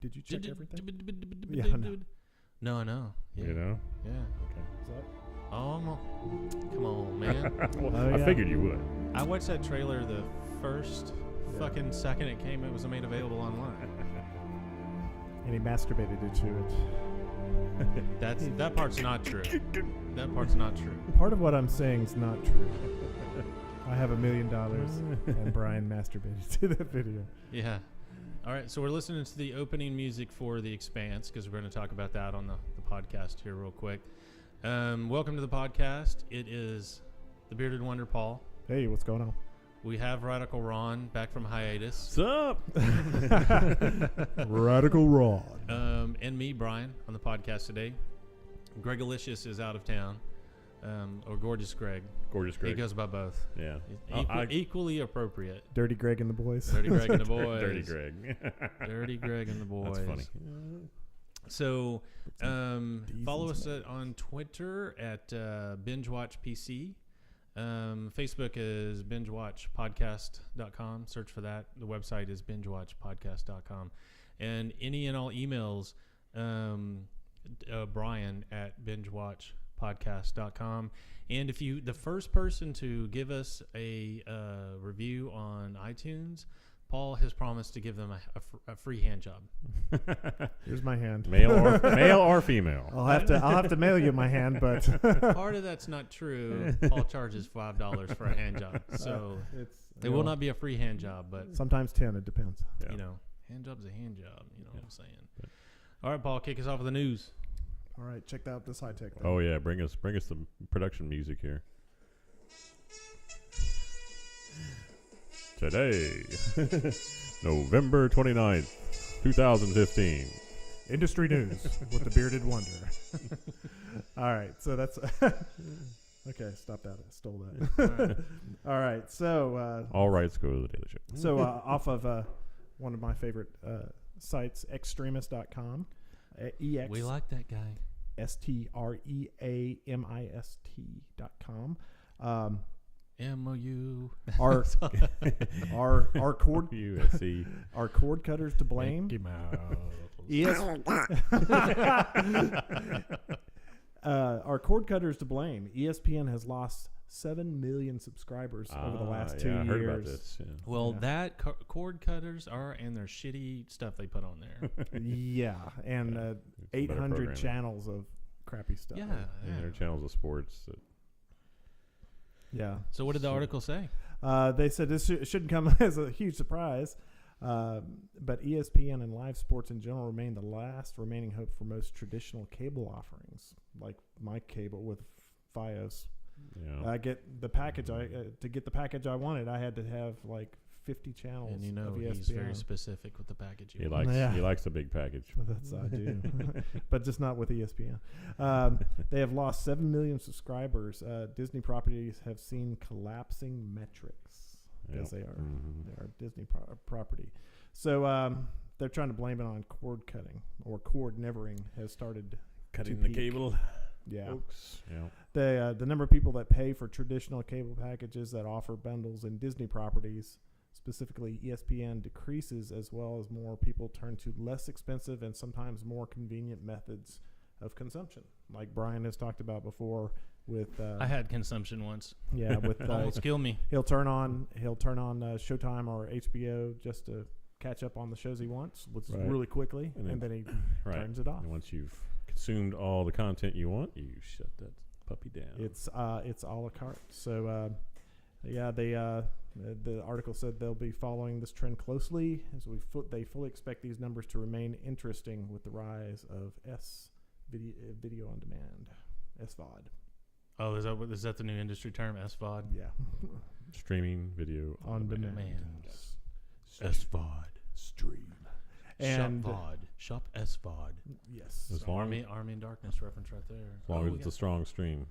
Did you check everything? Yeah, no. No, I know. Yeah. You know? Yeah. Okay. Is that? Oh, come on, man. Well, Oh, I yeah. figured you would. I watched that trailer the first fucking second it came. It was made available online. And he masturbated to it. That part's not true. That part's not true. Part of what I'm saying is not true. I have $1 million, and Brian masturbated to that video. Yeah. All right, so we're listening to the opening music for The Expanse because we're going to talk about that on the podcast here real quick. Welcome to the podcast. It is the Bearded Wonder Paul. Hey, what's going on? We have Radical Ron back from hiatus. What's up? Radical Ron. And me, Brian, on the podcast today. Gregalicious is out of town, or Gorgeous Greg. Gorgeous Greg. He goes by both. Yeah. Equally appropriate. Dirty Greg and the boys. Dirty Greg and the boys. Dirty Greg. Dirty Greg and the boys. That's funny. So, D's follow and us smalls. on Twitter at BingeWatchPC. Facebook is BingeWatchPodcast.com. Search for that. The website is BingeWatchPodcast.com. And any and all emails, Brian at BingeWatchPodcast.com. And if you, the first person to give us a review on iTunes, Paul has promised to give them a free hand job. Here's my hand. Male or female. I'll have to mail you my hand, but Part of that's not true. Paul charges $5 for a hand job, so it will not be a free hand job. But sometimes 10. It depends. Yeah. you know, hand job's a hand job. You know what I'm saying? All right, Paul, kick us off with the news. All right, check out this high tech. Oh yeah, bring us some production music here. Today, November 29th, 2015. Industry news with the Bearded Wonder. All right, so that's okay. Stop that. I stole that. All right, so All rights go to the Daily Show. so off of one of my favorite sites, extremist.com. We like that guy. STREAMIST.com. MOU. Our cord USC. our cord cutters to blame. Mickey Mouse. Our cord cutters to blame. ESPN has lost 7 million subscribers over the last 2 yeah, years. I heard about this. Yeah. Well, Yeah. that cord cutters are, and their shitty stuff they put on there. Yeah, and Better 800 programming. channels of crappy stuff. Yeah. And their channels of sports. Yeah. So what did the article say? They said this shouldn't come as a huge surprise, but ESPN and live sports in general remain the last remaining hope for most traditional cable offerings, like my cable with Fios. Yeah. I get the package. To get the package I wanted, I had to have like 50 channels. And you know of ESPN. he's very specific with the package. He likes Yeah. he likes the big package. That's I do, but just not with ESPN. They have lost 7 million subscribers. Disney properties have seen collapsing metrics because Yep. they are Mhm. they are Disney property. So they're trying to blame it on cord cutting or cord nevering has started. Cutting to the peak. cable. Yeah, Folks. Yeah. the number of people that pay for traditional cable packages that offer bundles in Disney properties, specifically ESPN, decreases as well as more people turn to less expensive and sometimes more convenient methods of consumption, like Brian has talked about before. With I had consumption once. yeah, with Almost killed me. he'll turn on Showtime or HBO just to catch up on the shows he wants, Right. really quickly, And and then- then he Right. turns it off. And once you've consumed all the content you want, you shut that puppy down. It's a la carte. So yeah, the article said they'll be following this trend closely as they fully expect these numbers to remain interesting with the rise of video on demand, SVOD. Oh, is that the new industry term? SVOD? Yeah, Streaming video on demand. Man. SVOD. Stream. And Shop VOD. Shop SVOD. yes, As long Army and Darkness reference right there. as long Oh, as we it's got- a strong stream.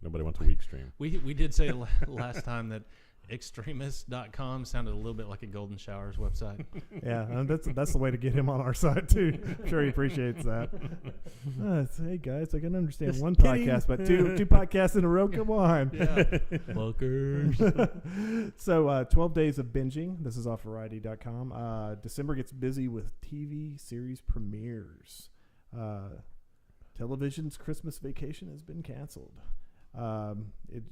Nobody wants a weak stream. We did say last time that Extremist.com sounded a little bit like a Golden Showers website. Yeah, and that's the way to get him on our side too. I'm sure he appreciates that. Hey guys, I can understand Just one kidding. podcast, but two podcasts in a row. Come on. Yeah. Fuckers. So 12 days of binging. This is off Variety.com. December gets busy with TV series premieres. Television's Christmas vacation has been canceled.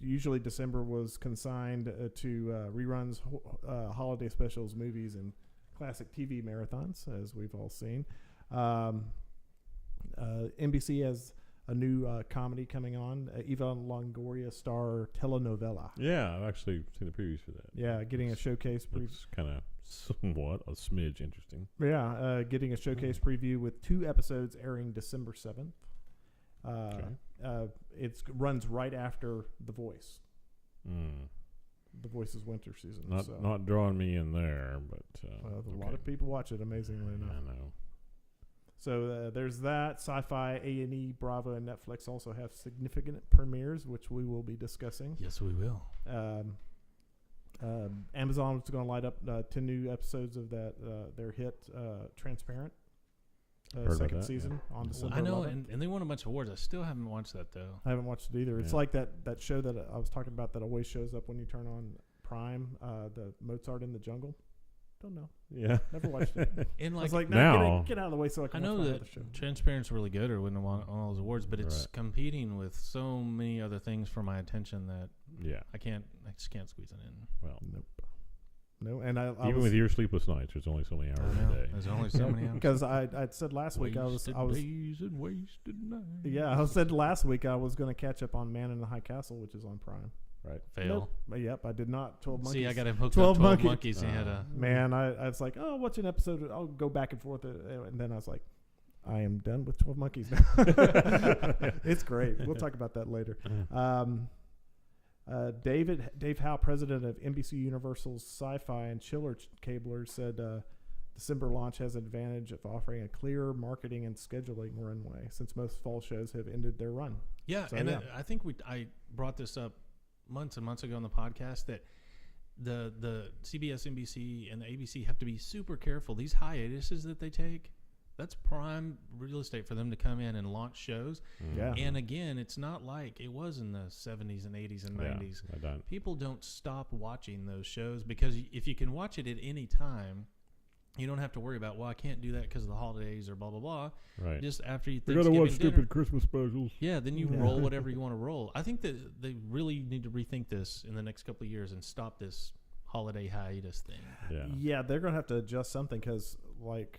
Usually December was consigned to reruns, holiday specials, movies, and classic TV marathons, as we've all seen. NBC has a new comedy coming on, Eva Longoria star telenovela. Yeah, I've actually seen the previews for that. Yeah, getting a showcase preview. Looks kind of somewhat a smidge interesting. Yeah, getting a showcase preview with 2 episodes airing December 7th. It runs right after The Voice. The Voice's winter season. Not drawing me in there, but A lot of people watch it, amazingly enough. I know. So there's that. Sci-Fi, A&E, Bravo, and Netflix also have significant premieres, which we will be discussing. Yes, we will. Amazon is going to light up 10 new episodes of their hit Transparent. Heard about Second that, season on December I know, 11th. and they won a bunch of awards. I still haven't watched that, though. I haven't watched it either. It's Yeah. like that show that I was talking about that always shows up when you turn on Prime, the Mozart in the Jungle. Don't know. Yeah. Never watched it. And I like, was like, now- get out of the way so I I can know watch my that other show. Transparent's really good or wouldn't have won all those awards, but it's Right. competing with so many other things for my attention that Yeah. I just can't squeeze it in. Well, Nope. No, and I even was, with your sleepless nights, there's only so many hours a day. There's only so many hours. because I said last week I was days and wasted nights. yeah, I said last week I was going to catch up on Man in the High Castle, which is on Prime. Right. Fail. Nope. But yep, I did not. 12 monkeys. See, I got him hooked 12 up 12 monkey- monkeys. He had a Man, I was like, oh, what's an episode? I'll go back and forth. And then I was like, I am done with 12 monkeys now. It's great. We'll talk about that later. Dave Howe, president of NBC Universal's Sci-Fi and Chiller Cablers, said December launch has an advantage of offering a clear marketing and scheduling runway since most fall shows have ended their run. Yeah, So, and yeah. I think I brought this up months and months ago on the podcast that the CBS, NBC, and the ABC have to be super careful. These hiatuses that they take, that's prime real estate for them to come in and launch shows. Yeah. And again, it's not like it was in the 70s and 80s and 90s. I don't. People don't stop watching those shows because if you can watch it at any time, you don't have to worry about, well, I can't do that because of the holidays or blah, blah, blah. Right. Just after you We gotta Thanksgiving watch dinner, stupid Christmas specials. yeah, then you Yeah. roll whatever you want to roll. I think that they really need to rethink this in the next couple of years and stop this holiday hiatus thing. Yeah. Yeah, they're going to have to adjust something because, like,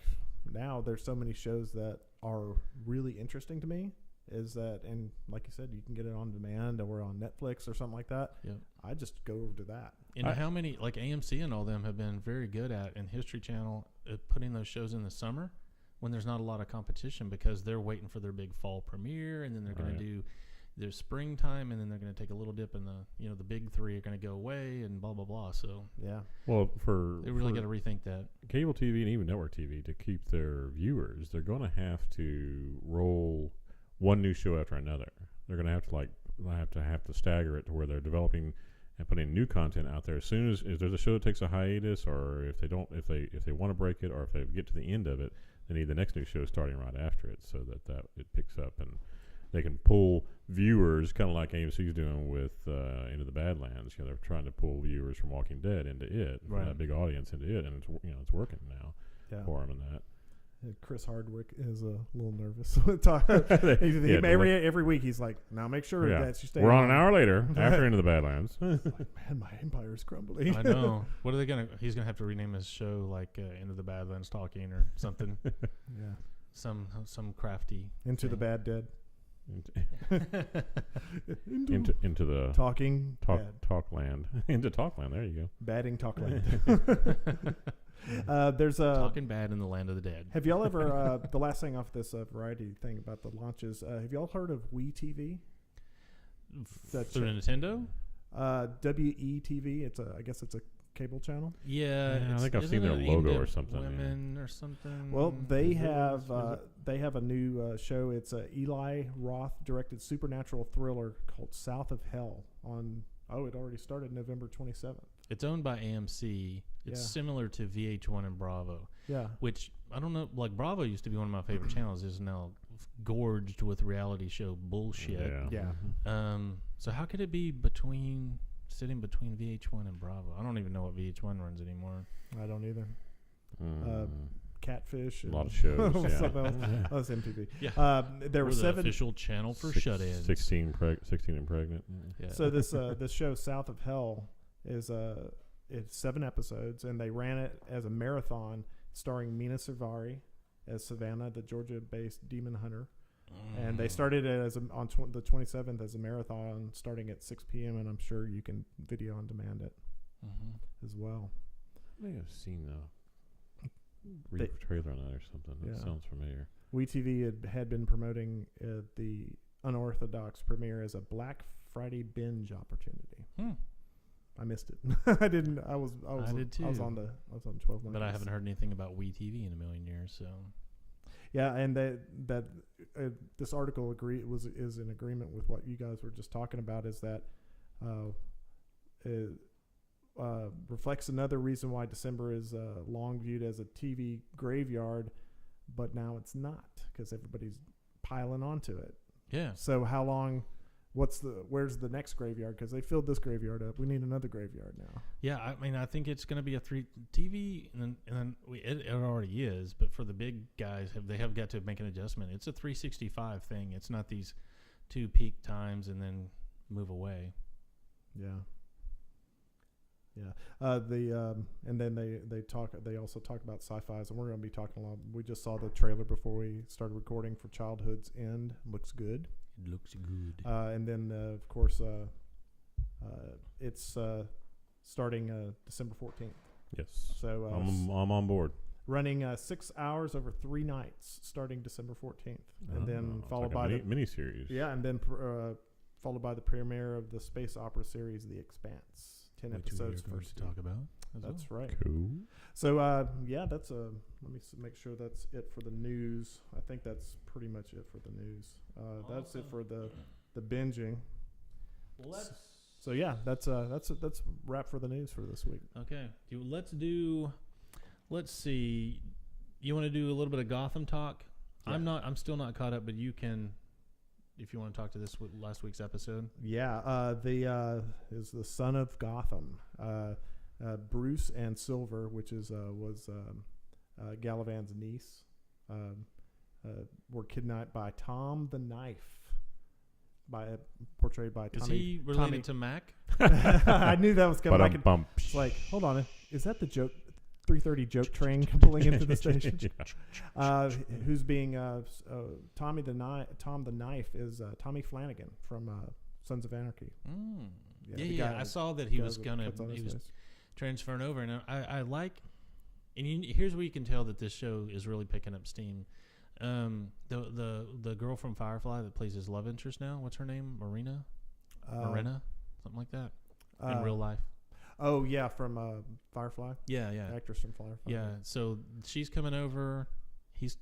now there's so many shows that are really interesting to me. And like you said, you can get it on demand or on Netflix or something like that. Yep. I just go over to that. And how many, like AMC and all them have been very good at, and History Channel, putting those shows in the summer when there's not a lot of competition because they're waiting for their big fall premiere, and then they're going Right. to do their springtime, and then they're going to take a little dip in the big three are going to go away and blah, blah, blah. So Yeah. Well, for they really got to rethink that. cable TV and even network TV, to keep their viewers, they're going to have to roll one new show after another. They're going to have to stagger it to where they're developing and putting new content out there. As soon as if there's a show that takes a hiatus, or if they want to break it, or if they get to the end of it, they need the next new show starting right after it, so that it picks up and they can pull viewers, kind of like AMC's doing with Into the Badlands. They're trying to pull viewers from Walking Dead into it, from Right. that big audience into it, and it's working now Yeah. for them in that. Chris Hardwick is a little nervous. Every week he's like, now make sure Yeah. that you stay We're on an hour later after Into the Badlands. Man, my empire is crumbling. I know. What are they going to, he's going to have to rename his show like Into the Badlands Talking or something. Yeah. Some crafty. Into the bad dead. into the Talking. Bad. talk land. Into Talkland. There you go. Batting Talkland. There's a. Talking bad in the land of the dead. Have y'all ever? The last thing off this variety thing about the launches. Have y'all heard of Wii TV? That's Through Nintendo? WETV. I guess it's a cable channel. Yeah, I think I've isn't seen their it logo aimed or at something, yeah. Women or something. Well, they Is it? have Is it? a new show. It's a Eli Roth directed supernatural thriller called South of Hell. It already started November 27th. It's owned by AMC. It's Yeah. similar to VH1 and Bravo, Yeah. which I don't know. Like Bravo used to be one of my favorite channels. Is now gorged with reality show bullshit. Yeah. Yeah. So how could it be sitting between VH1 and Bravo? I don't even know what VH1 runs anymore. I don't either. Mm. Catfish. A lot of and shows. Yeah. something else. Oh, it's MTV. Yeah. There were We're the 7. official channel for Six- shut-ins. 16 and pregnant. Yeah. So this this show South of Hell is it's 7 episodes, and they ran it as a marathon starring Mina Servari as Savannah, the Georgia-based demon hunter. And they started it as on the 27th as a marathon starting at 6 p.m. and I'm sure you can video on demand it as well. I think I've seen a They- brief trailer on that or something. That Yeah. sounds familiar. WeTV had been promoting the Unorthodox premiere as a Black Friday binge opportunity. I missed it. I didn't. I was did too. I was on 12 months. But I haven't heard anything about WeTV in a million years. So Yeah, and that this article is in agreement with what you guys were just talking about. Is that it reflects another reason why December is long viewed as a TV graveyard, but now it's not because everybody's piling onto it. yeah. So how long? Where's the next graveyard? Because they filled this graveyard up. We need another graveyard now. Yeah, I mean, I think it's going to be a TV, and then it already is. But for the big guys, they have got to make an adjustment. It's a 365 thing. It's not these 2 peak times and then move away. Yeah. And then they also talk about sci-fis, and we're going to be talking a lot. We just saw the trailer before we started recording for Childhood's End. Looks good. It looks good. And then of course it's starting December 14th. Yes. So I'm on board. running 6 hours over 3 nights starting December 14th, and then It's followed like by a mini series. and then followed by the premiere of the space opera series The Expanse. 10 Which episodes we're going first. to talk about. That's right. Cool. So that's let me make sure that's it for the news. I think that's pretty much it for the news. That's it for the binging. So yeah, that's a wrap for the news for this week. Okay. Let's see. You want to do a little bit of Gotham talk? Yeah. I'm still not caught up, but you can, if you want to talk to last week's episode. Yeah, is the son of Gotham, Bruce and Silver, which was Galavan's niece, were kidnapped by Tom the Knife, portrayed by Is Tommy. he related to Mac? I knew that was coming. Ba-dum-bum. It's like, hold on, is that the joke? 3:30 joke train pulling into the station. Who's being Tom the Knife is Tommy Flanagan from Sons of Anarchy. Yeah. I saw that he was transferring over, and I like. And here's where you can tell that this show is really picking up steam. The girl from Firefly that plays his love interest now. What's her name? Marina, something like that. In real life. Oh yeah, from Firefly. Yeah. Actress from Firefly. Yeah, so she's coming over.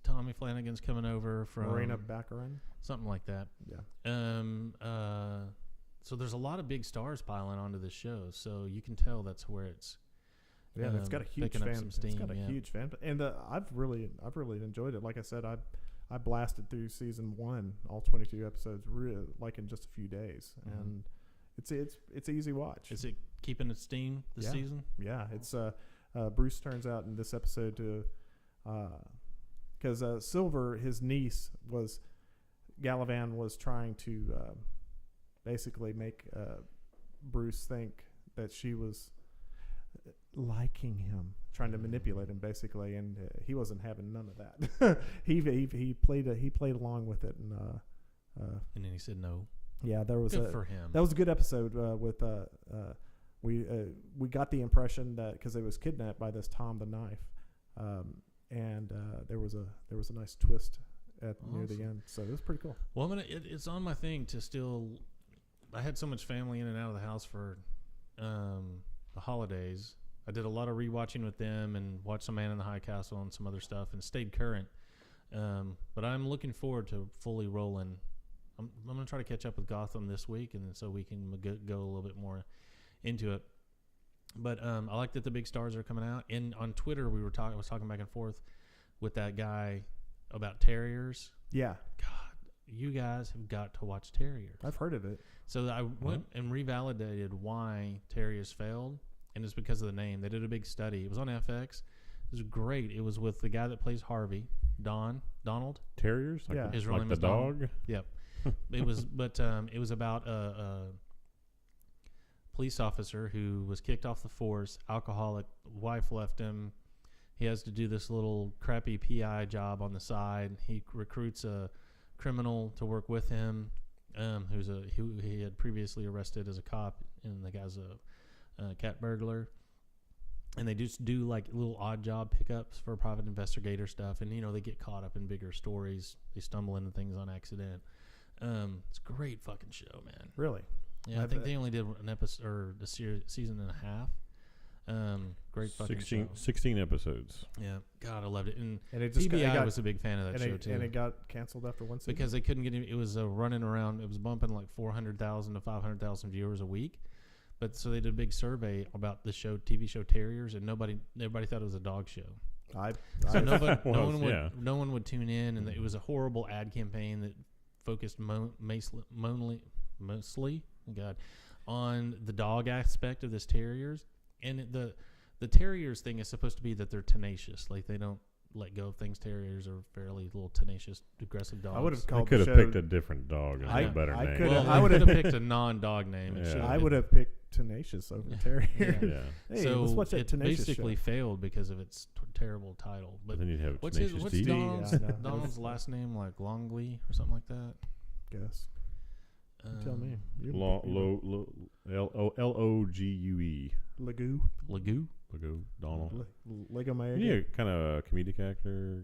Tommy Flanagan's coming over from Marina Baccarin. something like that. Yeah. So there's a lot of big stars piling onto this show. So you can tell that's where it's. Yeah, it's got a huge picking up fan. some steam, It's got a huge fan, and I've really enjoyed it. Like I said, I blasted through season 1, all 22 episodes, really like in just a few days, and it's an easy watch. Is it keeping its steam this season? Yeah, it's Bruce turns out in this episode to because Silver, his niece, Galavan was trying to basically make Bruce think that she was liking him, trying to manipulate him basically, and he wasn't having none of that. he played along with it, and then he said no. Yeah, there was Good for him. That was a good episode with we got the impression that because they was kidnapped by this Tom the Knife, and there was a nice twist near the end, so it was pretty cool. Well, it's on my thing to still. I had so much family in and out of the house for the holidays. I did a lot of rewatching with them and watched some Man in the High Castle and some other stuff and stayed current. But I'm looking forward to fully rolling. I'm going to try to catch up with Gotham this week, and so we can go a little bit more into it. But I like that the big stars are coming out. And on Twitter, I was talking back and forth with that guy about terriers. Yeah, God, you guys have got to watch Terriers. I've heard of it. So I went and revalidated why Terriers failed, and it's because of the name. They did a big study. It was on FX. It was great. It was with the guy that plays Harvey, Donald. Terriers? Like Yeah. the, His real like name the is Donald. dog? Yep. It was about a police officer who was kicked off the force, alcoholic, wife left him. He has to do this little crappy PI job on the side. He recruits a criminal to work with him, who he had previously arrested as a cop, and the guy's a cat burglar. And they just do like little odd job pickups for private investigator stuff, and they get caught up in bigger stories. They stumble into things on accident. It's a great fucking show, man. Really? Yeah, I think they only did an episode or a season and a half. Great fucking 16 episodes. Yeah, God, I loved it. And it just TBI was a big fan of that show too. And it got canceled after one season because they couldn't get it. It was running around. It was bumping like 400,000 to 500,000 viewers a week. But so they did a big survey about the TV show Terriers, and everybody thought it was a dog show. So no one would tune in, and it was a horrible ad campaign that focused mostly on the dog aspect of this Terriers. And the Terriers thing is supposed to be that they're tenacious, like they don't let go of things. Terriers are fairly little tenacious, aggressive dogs. I would have I called. could have picked a different dog and a better name. I would have picked a non-dog name. Yeah. I would have picked Tenacious over Terrier. Yeah. Hey, so let's watch that it Tenacious basically show. failed because of its terrible title. But then you'd have what's Tenacious D. Donald's, Yeah, I know. Donald's last name, like Longley or something like that? Guess. You tell me. Logue. Lagoo. Lagoo? Lagoo. Donald. Lego Isn't Mayor. he a kind of a comedic actor,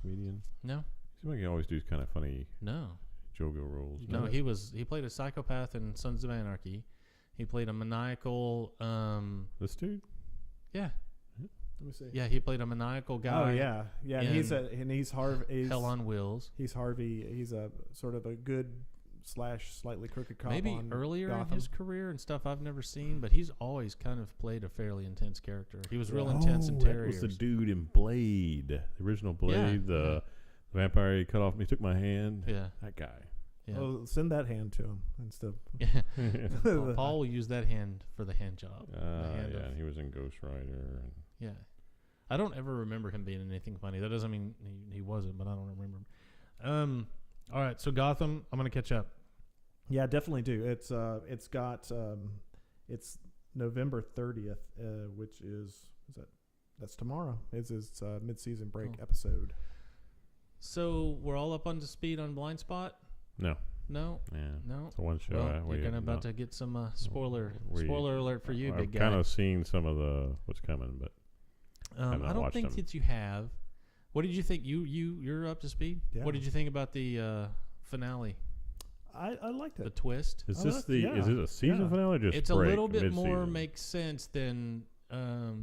comedian? No, Seems like he always does kind of funny no. jovial roles. No, he played a psychopath in Sons of Anarchy. He played a maniacal. This dude? Yeah, Let me see. yeah. He played a maniacal guy. Oh yeah, yeah. And he's Harvey. Hell on Wheels. He's Harvey. He's a sort of a good / slightly crooked cop. Maybe on earlier Gotham. in his career and stuff I've never seen, but he's always kind of played a fairly intense character. He was real intense in That Terriers. was the dude in Blade, the original Blade, the vampire he cut off me, took my hand. Yeah, That guy. yeah. Oh, send that hand to him instead. Well, Paul will use that hand for the hand job. And he was in Ghost Rider. And Yeah. I don't ever remember him being in anything funny. That doesn't mean he wasn't, but I don't remember him. All right, so Gotham, I'm going to catch up. Yeah, definitely do. It's it's November 30th, which that's tomorrow. It's his mid-season break episode. So we're all up on to speed on Blind Spot? no. No? Yeah. No? The one show Well, you're about to get some spoiler alert for you, I've big guy. kind of seen some of what's coming, but I don't watched think them. that you have. What did you think? You're up to speed? Yeah. What did you think about the finale? I liked The it. twist? is Oh, this is it a season finale or just It's a break, little bit more mid-season? makes sense than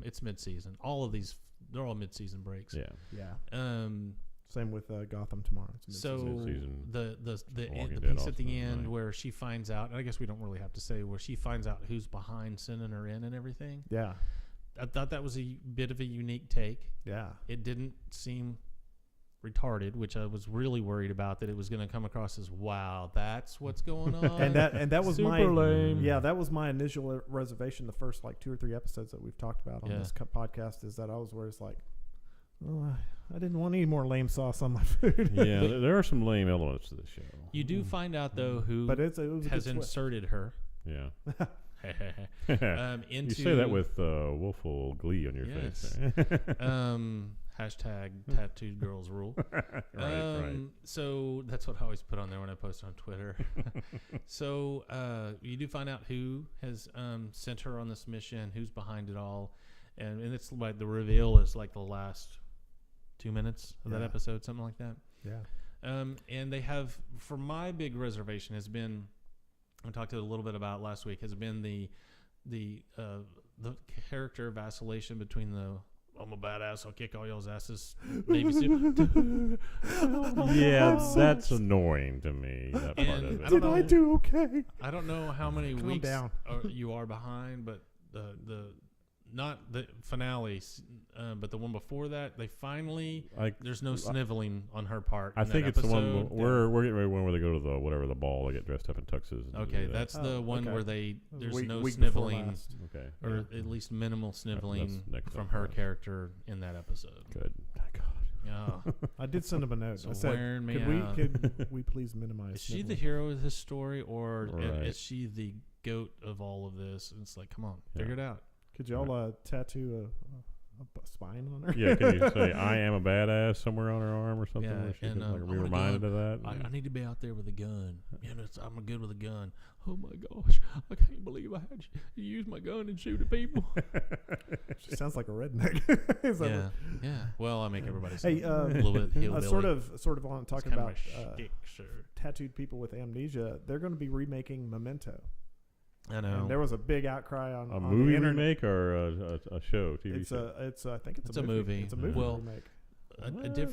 it's mid-season. All of these, they're all mid-season breaks. Yeah. Yeah. Same with Gotham tomorrow. It's So Mid-season. the Walking Dead piece at the also, end right. where she finds out, and I guess we don't really have to say where she finds out who's behind sending her in and everything. Yeah. I thought that was a bit of a unique take. Yeah. It didn't seem retarded, which I was really worried about, that it was going to come across as, wow, that's what's going on. And that was my Super lame. Yeah, that was my initial reservation. The first 2 or 3 episodes that we've talked about on Yeah. this podcast is that I was where it's like, oh, I didn't want any more lame sauce on my food. Yeah, there are some lame elements to the show. You do find out though who But it was a has good twist. inserted her Yeah. into You say that with willful glee on your Yes. face. hashtag tattooed girls rule. Right. So that's what I always put on there when I post on Twitter. So you do find out who has sent her on this mission, who's behind it all, and it's like the reveal is like the last 2 minutes of that Yeah. episode, something like that. Yeah. And they have, for my big reservation has been, I talked a little bit about last week, has been the character vacillation between the I'm a badass, I'll kick all y'all's asses Navy suit. Yeah, that's annoying to me. That part And of it. I don't Did I know. do okay? I don't know how many Calm weeks down. you are behind, but not the finale, but the one before that, they finally there's no I- sniveling on her part. I in that think it's the one episode. we're getting ready one where they go to the ball, they get dressed up in tuxes. And Okay, do that. that's the one okay. where there's Week- no week before sniveling, last. okay. or at least minimal sniveling next from up, her yes. character in that episode. Good. God. Yeah. I did send him a note. So I said, wearing me out. could we please minimize? Is she the sniveling? hero of this story, or Right. is she the goat of all of this? And it's like, come on, Yeah. figure it out. Could y'all tattoo a spine on her? Yeah, can you say "I am a badass" somewhere on her arm or something? Yeah, where she and, can like I be wanna reminded go- of that. I need to be out there with a gun. I'm good with a gun. Oh my gosh, I can't believe I had to use my gun and shoot at people. She sounds like a redneck. Is that Yeah, yeah. Well, I make everybody Hey, sound a little bit hillbilly. sort of on It's talking kind of about my shtick, sure. tattooed people with amnesia. They're going to be remaking Memento. I know. And there was a big outcry on a on movie the internet. remake or a show, TV It's show? I think it's It's a a movie. It's a movie Well, remake.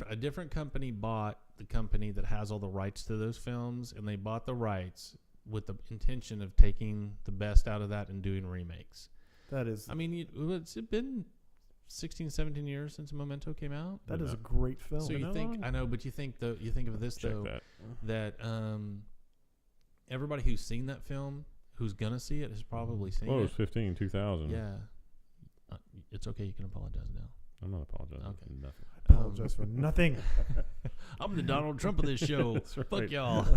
A different company bought the company that has all the rights to those films, and they bought the rights with the intention of taking the best out of that and doing remakes. That is I mean, it's been 16, 17 years since Memento came out. that is Yeah. a great film. So you that think long? I know, but you think of this Check though that. that everybody who's seen that film, who's gonna see it, has probably seen Well, it it. was 2000. Yeah, it's okay. You can apologize now. I'm not apologizing. Okay. for nothing. apologize for nothing. I'm the Donald Trump of this show. That's Fuck right. y'all.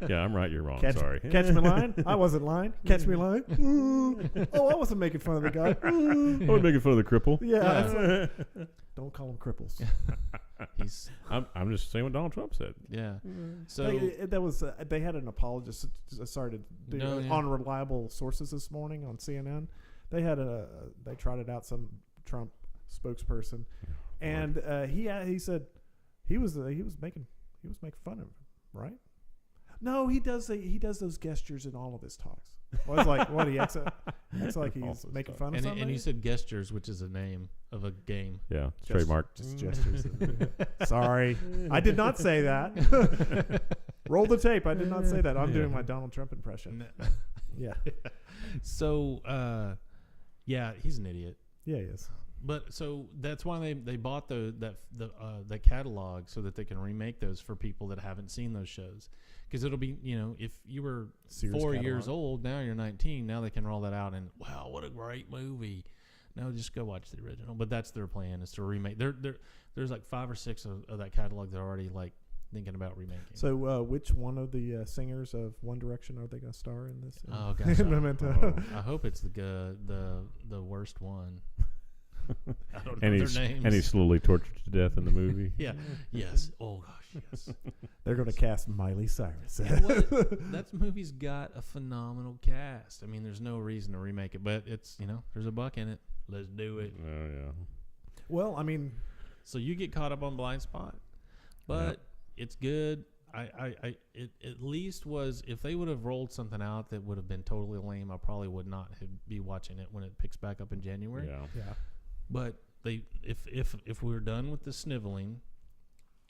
Yeah, I'm right. You're wrong. Catch, Sorry. catch me lying. I wasn't lying. Catch me lying. Ooh. Oh, I wasn't making fun of the guy. Ooh. I was making fun of the cripple. Yeah. it's like, don't call them cripples. He's I'm just saying what Donald Trump said. yeah. So That was they had an apologist. Sorry to do No, yeah. on reliable sources this morning on CNN. They had they trotted out some Trump spokesperson, and he said he was making fun of him, right? No, he does those gestures in all of his talks. Well, it's like what he acts like he's Also making stuff. fun of and something. you said Gestures, which is a name of a game. Yeah, it's Just- trademark. just gestures. Sorry, I did not say that. Roll the tape. I did not say that. I'm doing my Donald Trump impression. Yeah, So yeah, he's an idiot. yeah, he is. But so that's why they bought that catalog so that they can remake those for people that haven't seen those shows. Because it'll be, if you were Sears 4 catalog. years old, now you're 19. Now they can roll that out and wow, what a great movie. No, just go watch the original. But that's their plan, is to remake. There's like 5 or 6 of that catalog they're already like thinking about remaking. So, which one of the singers of One Direction are they going to star in this? Oh gosh, in Memento. I hope it's the worst one. I don't know And their he's names. and he's slowly tortured to death in the movie. Yeah. Yes. Oh gosh. Yes. They're going to cast Miley Cyrus. You know what? That movie's got a phenomenal cast. I mean, there's no reason to remake it, but it's there's a buck in it. Let's do it. Oh yeah. Well, I mean, So you get caught up on Blind Spot, but it's good. It at least was. If they would have rolled something out that would have been totally lame, I probably would not be watching it when it picks back up in January. Yeah. yeah. But if we were done with the sniveling,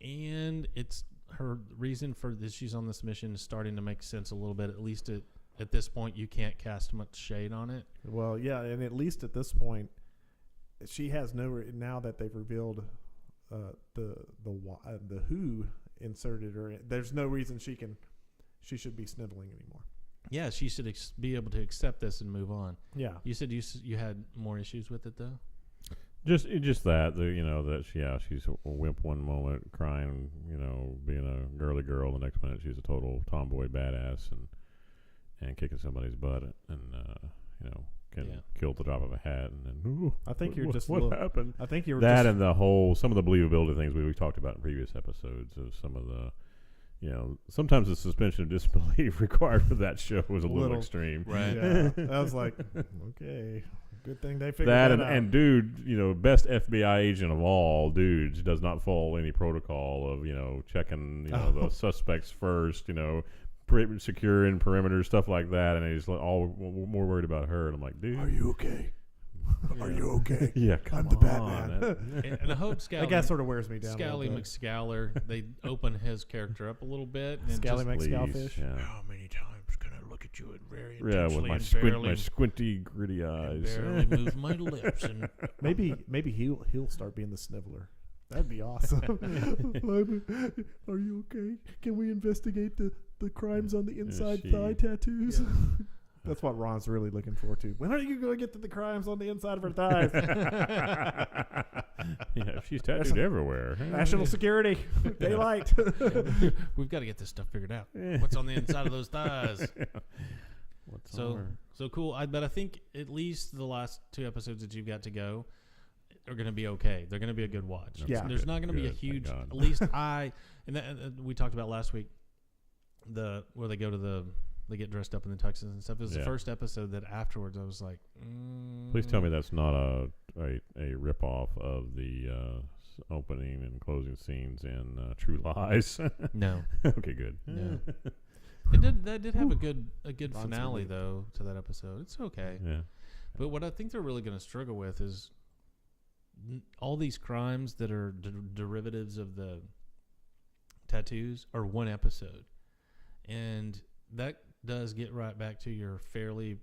and it's her reason for this, she's on this mission is starting to make sense a little bit. At least at this point, you can't cast much shade on it. Well, yeah, and at least at this point, she has now that they've revealed the Who inserted her. There's no reason she should be sniveling anymore. Yeah, she should be able to accept this and move on. Yeah. You said you had more issues with it though. Just that she's a wimp one moment, crying, being a girly girl. The next minute she's a total tomboy badass and kicking somebody's butt and can kill at the drop of a hat. And then I think you're just a what little, happened? I think you're That just, and some of the believability things we talked about in previous episodes of some of the. Sometimes the suspension of disbelief required for that show was a little extreme. Right. Yeah. I was like, okay, good thing they figured That that out. and dude, best FBI agent of all dudes does not follow any protocol of checking the suspects first, securing perimeter stuff like that, and he's all more worried about her. And I'm like, dude, Are you okay? Are you okay? Yeah, come I'm the on. Batman. And I hope Scally, That guy sort of wears me down. Scally a little bit. McScally, they open his character up a little bit. And Scally just, McScalfish. Yeah. how many times can I look at you it very Yeah, with intensely my and barely, my squinty, gritty and eyes. barely move my lips. And Maybe he'll start being the sniveler. That'd be awesome. Are you okay? Can we investigate the crimes on the inside she- thigh tattoos? Yeah. That's what Ron's really looking forward to. When are you going to get to the crimes on the inside of her thighs? Yeah, she's tattooed everywhere. National security, daylight. We've got to get this stuff figured out. Yeah. What's on the inside of those thighs? What's So on her? so cool. But I think at least the last 2 episodes that you've got to go are going to be okay. They're going to be a good watch. Yeah. There's Good, not going to be a good, thank huge. God. At least we talked about last week. Where they go to they get dressed up in the tuxes and stuff. It was the Yeah. first episode that afterwards I was like, Please tell me that's not a rip off of the opening and closing scenes in True Lies. no. Okay, good. No. That did have a good Ron's finale relieved. though to that episode. It's okay. Yeah. But what I think they're really going to struggle with is all these crimes that are derivatives of the tattoos are one episode. And that does get right back to your fairly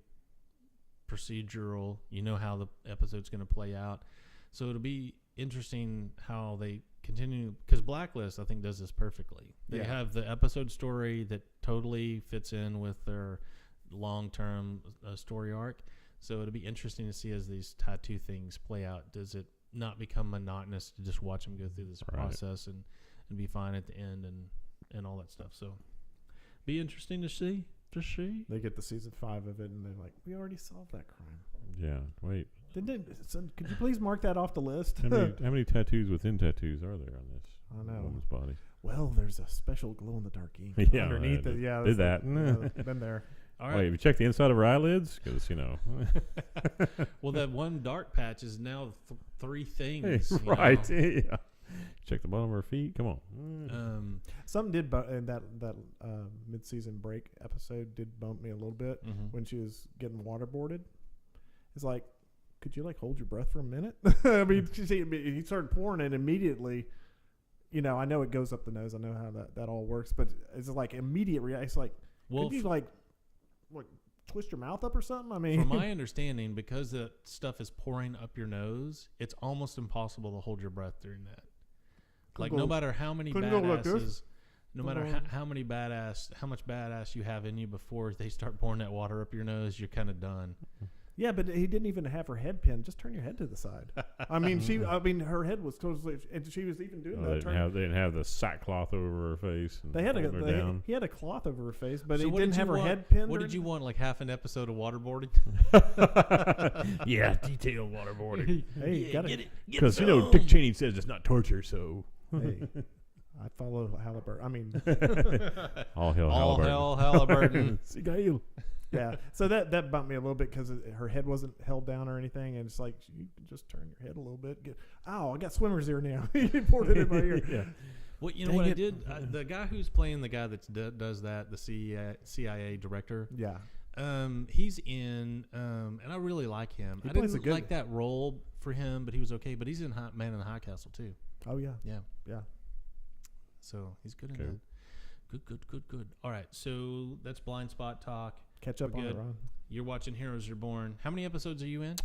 procedural, you know how the episode's going to play out. So it'll be interesting how they continue, because Blacklist, I think, does this perfectly. They Yeah. have the episode story that totally fits in with their long-term story arc. So it'll be interesting to see as these tattoo things play out. Does it not become monotonous to just watch them go through this Right. process and be fine at the end and all that stuff? So be interesting to see. They get the season 5 of it, and they're like, "We already solved that crime." Yeah. Wait. Could you please mark that off the list? How many tattoos within tattoos are there on this I know. woman's body? Well, there's a special glow-in-the-dark ink Yeah, underneath I it. Yeah, did that. Been there. All Wait, right. have you checked the inside of her eyelids? Because, Well, that one dark patch is now 3 Hey, things. you right. know. Yeah. Check the bottom of her feet. Come on. Something did in that mid-season break episode did bump me a little bit Mhm. when she was getting waterboarded. It's like, could you hold your breath for a minute? I mean, he started pouring it immediately. You know, I know it goes up the nose. I know how that all works, but it's like immediate reaction. It's like, Well, could you like twist your mouth up or something? I mean, from my understanding, because the stuff is pouring up your nose, it's almost impossible to hold your breath during that. Like, no matter how many couldn't go like this. badasses, no matter how much badass you have in you before they start pouring that water up your nose, you're kind of done. yeah, but he didn't even have her head pinned. Just turn your head to the side. I mean, her head was totally, and she was even doing They that. didn't have the sackcloth over her face. And They had holding her down. he had a cloth over her face, but So he what didn't did have you her want- head pinned. What or did you want? Like half an episode of waterboarding? Yeah, detailed waterboarding. Hey, Yeah, gotta, get it. Because, Dick Cheney says it's not torture, so. hey, I follow Halliburton. I mean, All hell, All Halliburton. hell, Halliburton. Sigail. yeah. So that bumped me a little bit because her head wasn't held down or anything, and it's like you can just turn your head a little bit. I got swimmer's ear now. He poured it in my ear. Yeah. Well, you know Dang what I it. did? The guy who's playing the guy that does that, the CIA director, Yeah. he's in, and I really like him. He I plays didn't a good- like that role for him, but he was okay. But he's in Man in the High Castle too. Oh yeah. Yeah, Yeah. so he's good in Okay. that. Good. All right, so that's Blind Spot talk. Catch up We're on it, good. Ron. You're watching Heroes Are Born. How many episodes are you in?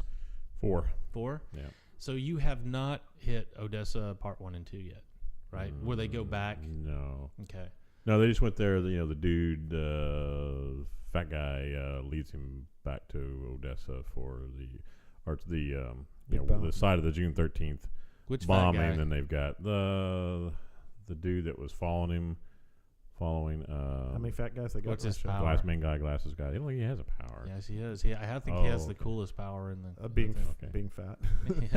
4. 4. Yeah. So you have not hit Odessa Part 1 and 2 yet, right? Where they go back. No. Okay. No, they just went there. The dude, fat guy, leads him back to Odessa for Big bomb. the side of the June 13th Which fat bombing. guy? And they've got the dude that was following. How many fat guys they got? what's in his that show? power? Glass man guy, glasses guy. He he has a power. Yes, he is. I think he has the okay. coolest power in the Being Okay. being fat. he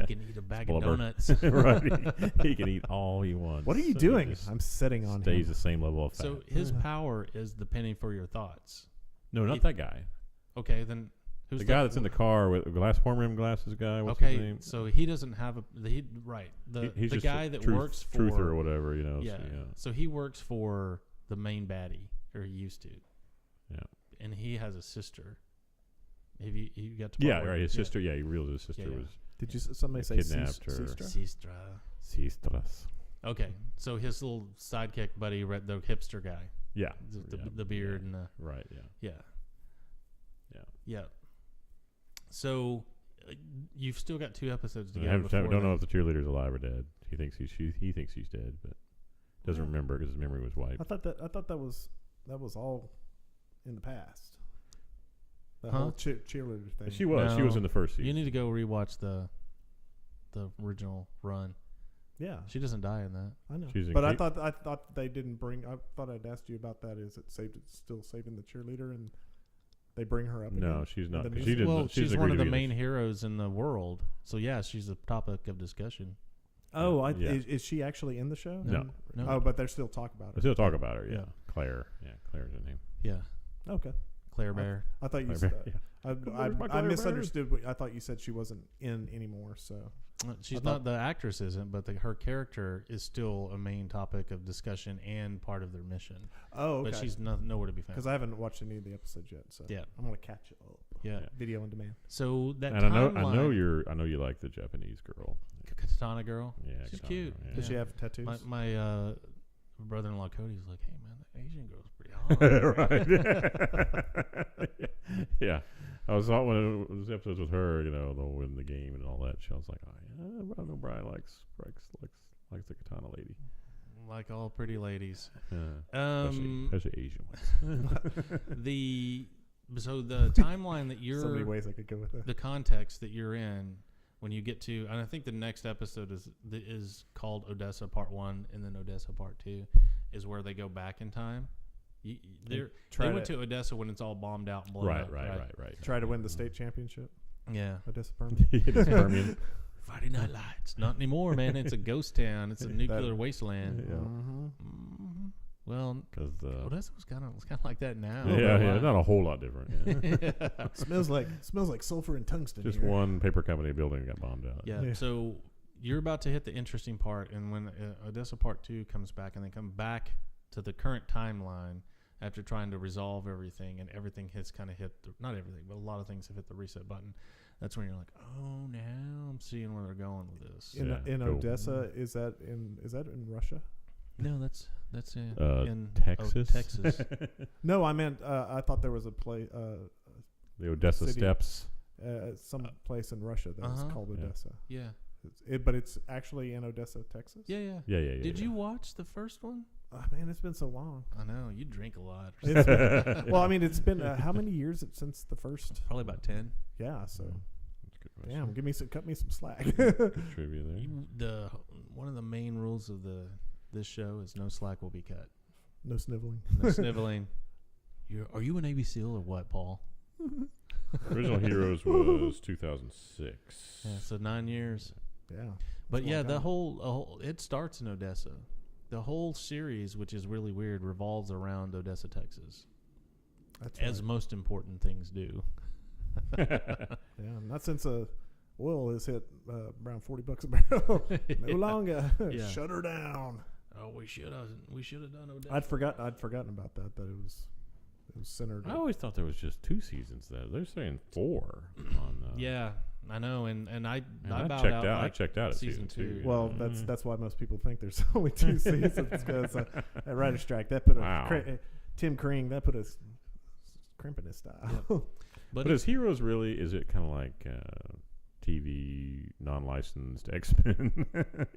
can eat a bag of Blubber. donuts. Right. He can eat all he wants. What are you So doing? he just I'm sitting on stays him. the same level of fat. So his power is the penny for your thoughts. no, not he- that guy. Okay, then who's The guy that's in the car with horn rim glasses guy. What's Okay, his name? so he doesn't have the He's the just guy a that truth, works for truther or whatever, yeah. So he works for the main baddie, or he used to. Yeah. And he has a sister. Have you got to? Yeah, follow right. it? His sister. Yeah, he realized his sister Yeah, yeah. was Did you somebody say kidnapped her. Sistra? Sistra. sistras. Okay, so his little sidekick buddy, the hipster guy. Yeah. The beard and the Right. Yeah. yeah. Yeah. Yeah. So you've still got 2 episodes to I go. don't know if the cheerleader's alive or dead. He thinks he thinks she's dead, but doesn't remember because his memory was wiped. I thought that was all in the past. The Huh? whole cheerleader thing. She was. She was No. in the first season. You need to go rewatch the original run. Yeah, She doesn't die in that. I know. She's in But I Cape- thought they didn't bring. I thought I'd asked you about that. Is it still saving the cheerleader and they bring her up? No, again? she's In not. the 'Cause new she season? didn't. Well, she she's doesn't one agree of the to be in main heroes in the world. So yeah, she's a topic of discussion. Oh, Yeah. is she actually in the show? No. No. Oh, but they still talk about I her. still talk about her. Yeah. Yeah. Claire. Yeah. Claire's her name. Yeah, Okay. Claire Bear. I thought you Claire said. Bear, yeah. Where's my I Claire Bear? misunderstood. I thought you said she wasn't in anymore. So She's I not thought- the actress isn't, but her character is still a main topic of discussion and part of their mission. okay. But she's nowhere to be found. Because I haven't watched any of the episodes yet. So Yeah. I'm gonna catch it up. Yeah. Yeah. Video on demand. So that And I know timeline- I know you like the Japanese girl. Katana girl. Yeah. She's Katana, cute. yeah. Does she have tattoos? My brother-in-law Cody's like, hey man, the Asian girl's pretty hot. Right. Yeah. I was thought when it was episodes with her, you know, they'll win the game and all that. She was like, oh yeah, I know Brian likes the katana lady. Like all pretty ladies. Yeah. Especially Asian ones. So the timeline that So many you're, ways I could go with that. the context that you're in when you get to, and I think the next episode is called Odessa Part 1 and then Odessa Part 2 is where they go back in time. They went to Odessa when it's all bombed out and blown Right. up. Try to win the state championship. Yeah. Odessa Permian. It is Permian. Friday Night Lights. Not anymore, man. It's a ghost town. It's a nuclear That- wasteland. Yeah. Mhm. Well, Because Odessa was kind of like that now. yeah, not a whole lot different. Yeah. smells like sulfur and tungsten. Just here. one paper company building got bombed out. Yeah. Yeah. So you're about to hit the interesting part, and when Odessa Part 2 comes back, and they come back to the current timeline after trying to resolve everything, and everything has kind of hit not everything, but a lot of things have hit the reset button. That's when you're like, oh, now I'm seeing where they're going with this. in Yeah, in cool. Odessa. Is that in Russia? No, that's in Texas. Texas. No, I meant I thought there was a place, The Odessa City. Steps. some place in Russia that's Uh-huh. called Yeah. Odessa. Yeah. But it's actually in Odessa, Texas. Yeah. Yeah. Did you watch the first one? Oh, man, it's been so long. I know you drink a lot. It's been, well, I mean, it's been how many years since the first? Probably about 10. Yeah, so That's a good question. damn, cut me some slack. Good trivia there. One of the main rules of this show is no slack will be cut. No sniveling. No sniveling. Are you a Navy SEAL or what, Paul? Original Heroes was 2006. Yeah, so 9 years. Yeah, But a yeah, long the time. whole it starts in Odessa. The whole series, which is really weird, revolves around Odessa, Texas, that's as right. most important things do. Yeah, not since oil has hit around $40 a barrel. No longer. Yeah. Shut her down. Oh, we should have done Odessa. I'd forgotten about that it was centered. I always thought there was just 2 seasons there. They're saying 4 on. Yeah, I know, and I And I I bowed checked out. out. I like checked out at season season 2. Well, Yeah. that's why most people think there's only 2 seasons because that writer strike that put Wow. Tim Kring that put a crimp in his style. Yep. But is Heroes really? Is it kind of like TV non-licensed X-Men?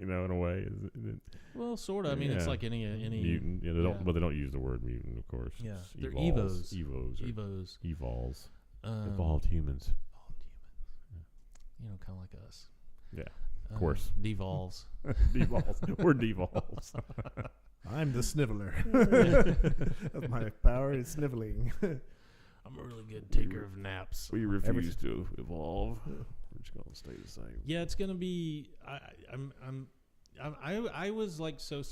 You know, in a way. Is it Well, sort of. I mean, it's Yeah. like any mutant? Yeah, they don't. yeah. But they don't use the word mutant, of course. Yeah. It's They're Evos. Evos. Evos. Evos. Evols. Um, Evolved humans. evolved humans. You know, kind of like us. Yeah. Of course. Devolves. Devolves. We're devolves. I'm the sniveler. That's my power is sniveling. I'm a really good taker of naps. We refuse to evolve. We're just gonna stay the same. Yeah, it's gonna be. I was like so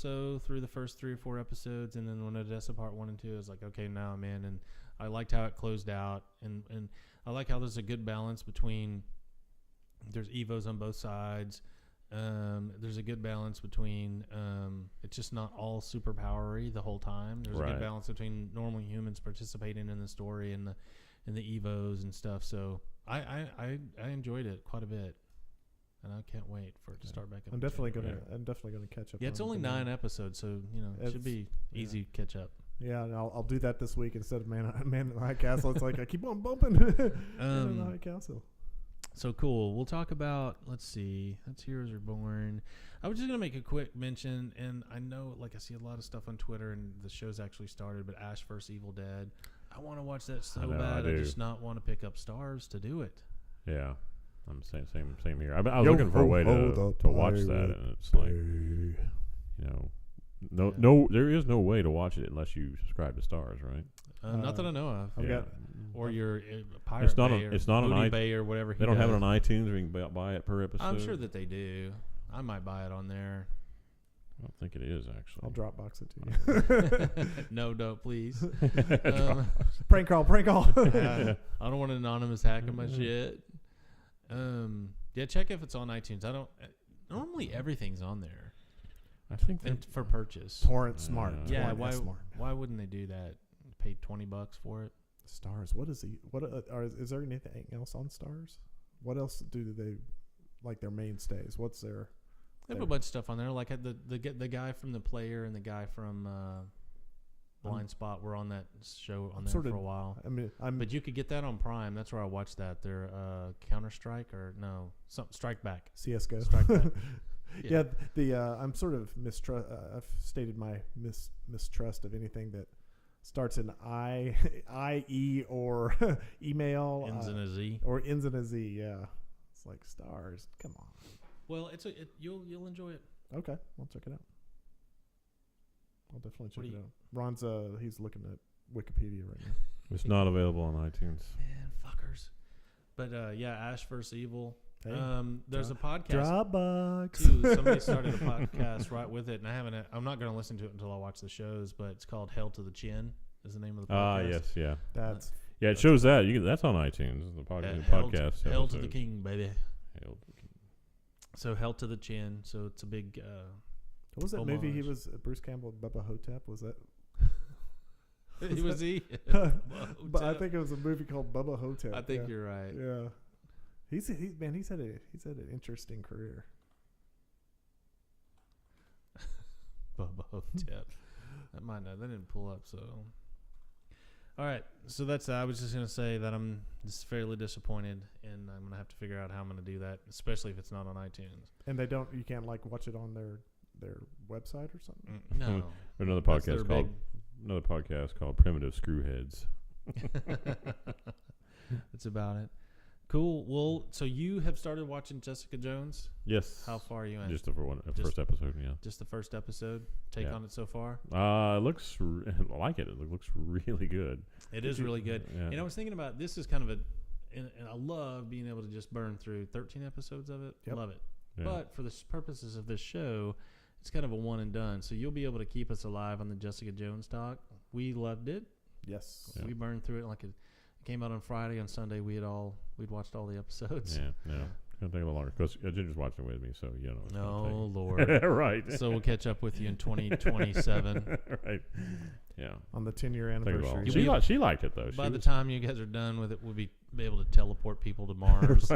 through the first 3 or 4 episodes, and then when Odessa Part 1 and 2, I was like, okay, now I'm in, and I liked how it closed out, and I like how there's a good balance between. There's Evos on both sides. There's a good balance between. It's just not all superpowery the whole time. There's a Right. good balance between normal humans participating in the story and the Evos and stuff. So I enjoyed it quite a bit, and I can't wait for it to start back up. I'm again. definitely gonna catch up. Yeah, it's on only the 9 episodes, so it should It's- be easy catch up. Yeah, and I'll do that this week instead of Man in the High Castle. It's like I keep on bumping Man in the High Castle. So cool. We'll talk about, let's see, That's Heroes Reborn. I was just going to make a quick mention, and I know, like, I see a lot of stuff on Twitter, and the show's actually started, but Ash vs. Evil Dead. I want to watch that so I know, bad. I do. just not want to pick up Stars to do it. Yeah, I'm same here. I was looking for a way to watch that, and it's like, no, there is no way to watch it unless you subscribe to Stars, right? Not that I know of. I've got Or your Pirate It's not Bay on- or it's not on Booty i- Bay or whatever. They don't have it on iTunes, or you can buy it per episode. I'm sure that they do. I might buy it on there. I don't think it is actually. I'll Dropbox it to you. No, don't, please. Prank call. I don't want anonymous hacking my shit. Yeah, check if it's on iTunes. I don't. Normally everything's on there I think and for purchase. Torrent Smart. Yeah, Torrent why? Smart. Why wouldn't they do that? Pay $20 for it. Stars. What is he? What is there anything else on Stars? What else do they like their mainstays? What's their? They have a bunch of stuff on there, like the guy from The Player and the guy from Blind Spot were on that show on there for a while. I mean, But you could get that on Prime. That's where I watched that. Their Counter Strike or no, Strike Back. CS:GO. Strike Back. Yeah. I'm sort of mistrust. I've stated my mistrust of anything that starts in IE or email Ends in a Z. or ends in a Z. Yeah, it's like Stars. Come on. Well, you'll enjoy it. Okay, I'll check it out. I'll definitely check What do it you- out. Ron's he's looking at Wikipedia right now. it's not available on iTunes. Man, fuckers. But yeah, Ash vs. Evil. Hey, There's a podcast Dropbox. too. Somebody started a podcast right with it, and I'm not going to listen to it until I watch the shows. But it's called Hell to the Chin. Is the name of the podcast? Yes, yeah. That's It shows that. That's on iTunes. The podcast. Hell to the episode. King, baby. Hell to the King. So Hell to the Chin. So it's a big. what was that movie? He Homage. was Bruce Campbell, Bubba Hotep. Was that? Was he? But I think it was a movie called Bubba Hotep. I think yeah. you're right. Yeah, he's had an interesting career. Bubba Hotep. That didn't pull up. So. All right, so that's. I was just gonna say that I'm just fairly disappointed, and I'm gonna have to figure out how I'm gonna do that, especially if it's not on iTunes. And you can't like watch it on their website or something. No, Another That's their podcast called Primitive Screwheads. That's about it. Cool. Well, so you have started watching Jessica Jones. Yes. How far are you in? Just the Just- first episode. Yeah. Just the first episode. Take Yeah. on it so far. It looks. I like it. It looks really good. It is really good. Yeah. And I was thinking about this is kind of and I love being able to just burn through 13 episodes of it. Yep. Love it. Yeah. But for the purposes of this show, it's kind of a one and done. So you'll be able to keep us alive on the Jessica Jones talk. We loved it. Yes. Yeah. We burned through it like it came out on Friday. On Sunday, we'd watched all the episodes. Yeah. No. It's gonna take a little longer because Ginger's watching with me, so you know. It's gonna Oh take- Lord. right. So we'll catch up with you in 2027. Right. Yeah. On the 10-year Take it all. anniversary. You'll be She liked it though. By She the was- time you guys are done with it, we'll be able to teleport people to Mars.